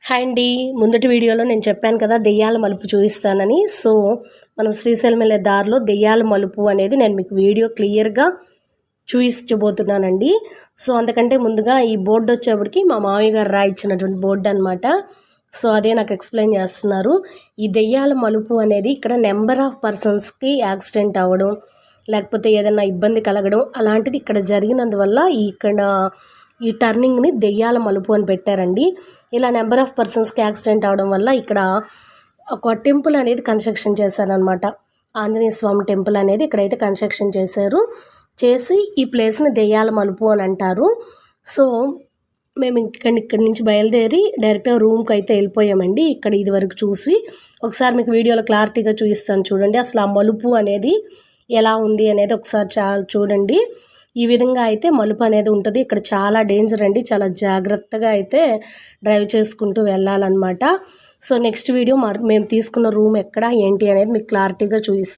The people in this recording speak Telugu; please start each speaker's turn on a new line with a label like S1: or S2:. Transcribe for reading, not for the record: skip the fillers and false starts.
S1: హాయ్ అండి. ముందటి వీడియోలో నేను చెప్పాను కదా దెయ్యాల మలుపు చూపిస్తానని. సో మనం శ్రీశైలం వెళ్ళే దారిలో దెయ్యాల మలుపు అనేది నేను మీకు వీడియో క్లియర్గా చూపించబోతున్నానండి. సో అంతకంటే ముందుగా ఈ బోర్డు వచ్చేప్పటికి మా మామయ్య గారు రాయించినటువంటి బోర్డు అనమాట. సో అదే నాకు ఎక్స్ప్లెయిన్ చేస్తున్నారు. ఈ దెయ్యాల మలుపు అనేది ఇక్కడ నెంబర్ ఆఫ్ పర్సన్స్కి యాక్సిడెంట్ అవ్వడం, లేకపోతే ఏదైనా ఇబ్బంది కలగడం అలాంటిది ఇక్కడ జరిగినందువల్ల ఇక్కడ ఈ టర్నింగ్ని దెయ్యాల మలుపు అని పెట్టారండి. ఇలా నెంబర్ ఆఫ్ పర్సన్స్కి యాక్సిడెంట్ అవడం వల్ల ఇక్కడ ఒక టెంపుల్ అనేది కన్స్ట్రక్షన్ చేశారనమాట. ఆంజనేయ స్వామి టెంపుల్ అనేది ఇక్కడైతే కన్స్ట్రక్షన్ చేసి ఈ ప్లేస్ని దెయ్యాల మలుపు అని అంటారు. సో మేము ఇక్కడి నుంచి బయలుదేరి డైరెక్ట్గా రూమ్కి అయితే వెళ్ళిపోయామండి. ఇక్కడ ఇది వరకు చూసి ఒకసారి మీకు వీడియోలో క్లారిటీగా చూపిస్తాను చూడండి. అసలు ఆ మలుపు అనేది ఎలా ఉంది అనేది ఒకసారి చూడండి. ఈ విధంగా అయితే మలుపు అనేది ఉంటుంది. ఇక్కడ చాలా డేంజర్ అండి. చాలా జాగ్రత్తగా అయితే డ్రైవ్ చేసుకుంటూ వెళ్ళాలన్నమాట. సో నెక్స్ట్ వీడియో మేము తీసుకున్న రూమ్ ఎక్కడ ఏంటి అనేది మీకు క్లారిటీగా చూపిస్తాను.